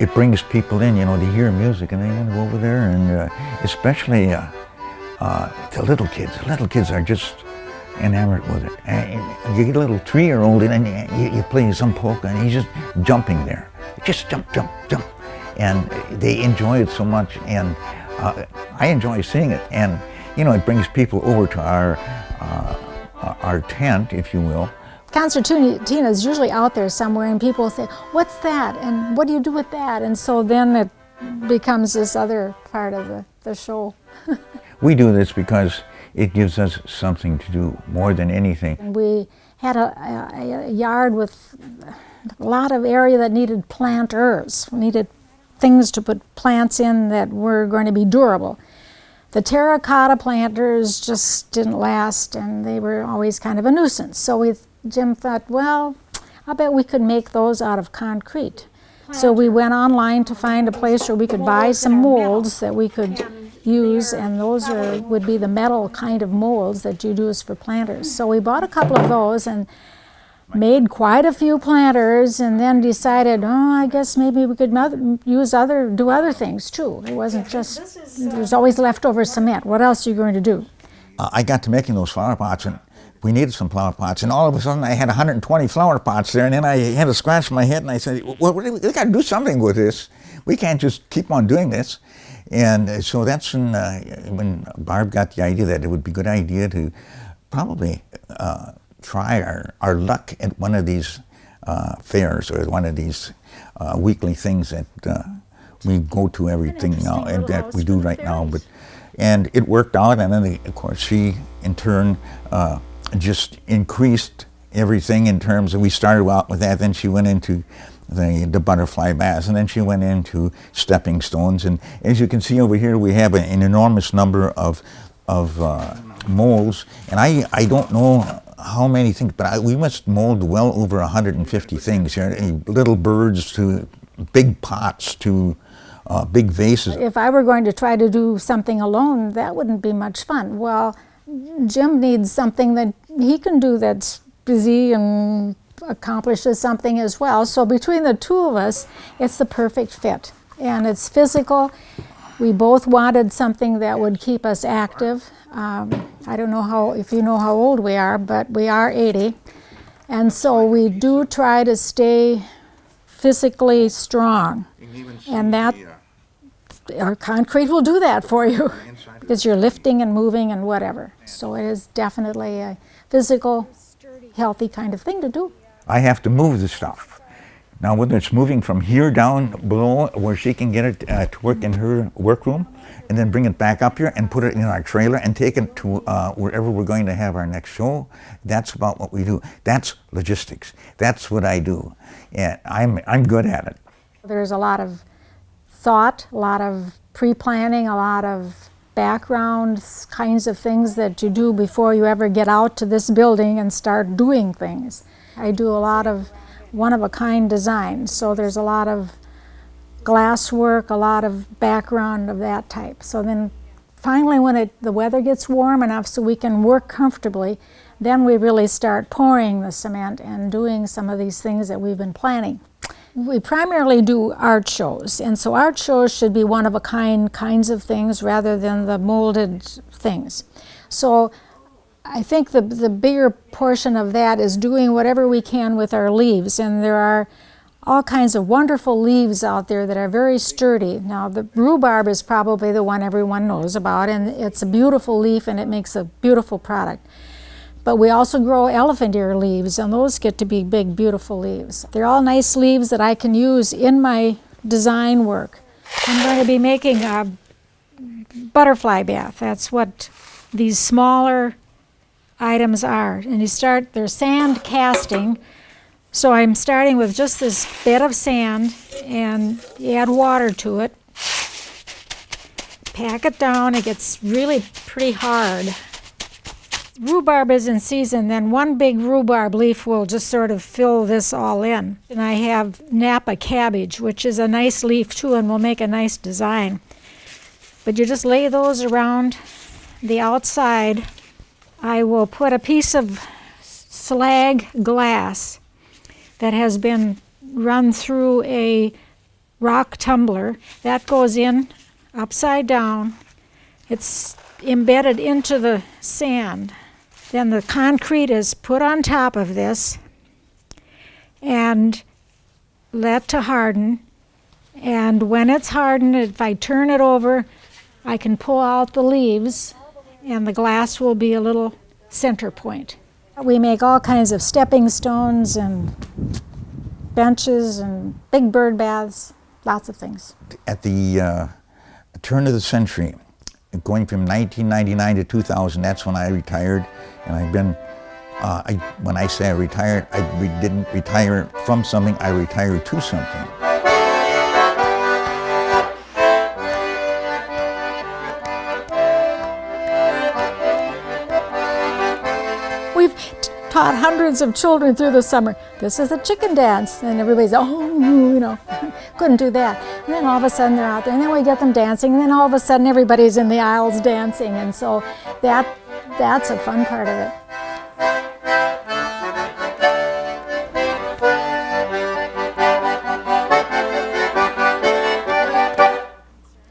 it brings people in, you know, to hear music, and they want to go over there, and especially the little kids. Little kids are just enamored with it. And you get a little 3-year-old in, and you play some polka, and he's just jumping there. Just jump, jump, jump. And they enjoy it so much, and I enjoy seeing it. And, you know, it brings people over to our tent, if you will. Concertina is usually out there somewhere, and people say, "What's that? And what do you do with that?" And so then it becomes this other part of the show. We do this because it gives us something to do more than anything. We had a yard with a lot of area that needed planters. We needed things to put plants in that were going to be durable. The terracotta planters just didn't last, and they were always kind of a nuisance. So Jim thought, well, I bet we could make those out of concrete. So we went online to find a place where we could buy some molds that we could use, and those would be the metal kind of molds that you'd use for planters. So we bought a couple of those and made quite a few planters, and then decided, I guess maybe we could do other things too. It wasn't just, there's always leftover cement. What else are you going to do? I got to making those flower pots, and we needed some flower pots, and all of a sudden I had 120 flower pots there, and then I had to scratch my head, and I said, well, we got to do something with this. We can't just keep on doing this. And so that's when Barb got the idea that it would be a good idea to probably try our luck at one of these fairs, or one of these weekly things that we go to everything now, and that we do right now. And it worked out, and then of course she in turn just increased everything in terms of, we started out with that, then she went into the butterfly baths, and then she went into stepping stones. And as you can see over here, we have an enormous number of molds, and I don't know how many things, but we must mold well over 150 things here, little birds to big pots to big vases. If I were going to try to do something alone, that wouldn't be much fun. Well, Jim needs something that he can do that's busy and accomplishes something as well. So between the two of us, it's the perfect fit. And it's physical. We both wanted something that would keep us active. I don't know if you know how old we are, but we are 80. And so we do try to stay physically strong. And that, our concrete will do that for you, because you're lifting and moving and whatever. So it is definitely a physical, healthy kind of thing to do. I have to move the stuff. Now, whether it's moving from here down below where she can get it to work in her workroom, and then bring it back up here and put it in our trailer and take it to wherever we're going to have our next show, that's about what we do. That's logistics. That's what I do. And I'm good at it. There's a lot of thought, a lot of pre-planning, a lot of background kinds of things that you do before you ever get out to this building and start doing things. I do a lot of one-of-a-kind design, so there's a lot of glass work, a lot of background of that type. So then finally when the weather gets warm enough so we can work comfortably, then we really start pouring the cement and doing some of these things that we've been planning. We primarily do art shows, and so art shows should be one-of-a-kind kinds of things rather than the molded things. So I think the bigger portion of that is doing whatever we can with our leaves, and there are all kinds of wonderful leaves out there that are very sturdy. Now, the rhubarb is probably the one everyone knows about, and it's a beautiful leaf and it makes a beautiful product. But we also grow elephant ear leaves, and those get to be big, beautiful leaves. They're all nice leaves that I can use in my design work. I'm going to be making a butterfly bath. That's what these smaller items are. And they're sand casting. So I'm starting with just this bed of sand, and you add water to it. Pack it down, it gets really pretty hard. Rhubarb is in season, then one big rhubarb leaf will just sort of fill this all in. And I have Napa cabbage, which is a nice leaf too and will make a nice design. But you just lay those around the outside. I will put a piece of slag glass that has been run through a rock tumbler. That goes in upside down. It's embedded into the sand. Then the concrete is put on top of this and let to harden. And when it's hardened, if I turn it over, I can pull out the leaves and the glass will be a little center point. We make all kinds of stepping stones and benches and big bird baths, lots of things. At the turn of the century, going from 1999 to 2000, that's when I retired, and I've been, when I say I retired, I didn't retire from something, I retired to something. We've taught hundreds of children through the summer. This is a chicken dance, and everybody's, oh, couldn't do that. And then all of a sudden they're out there, and then we get them dancing, and then all of a sudden everybody's in the aisles dancing, and so that's a fun part of it.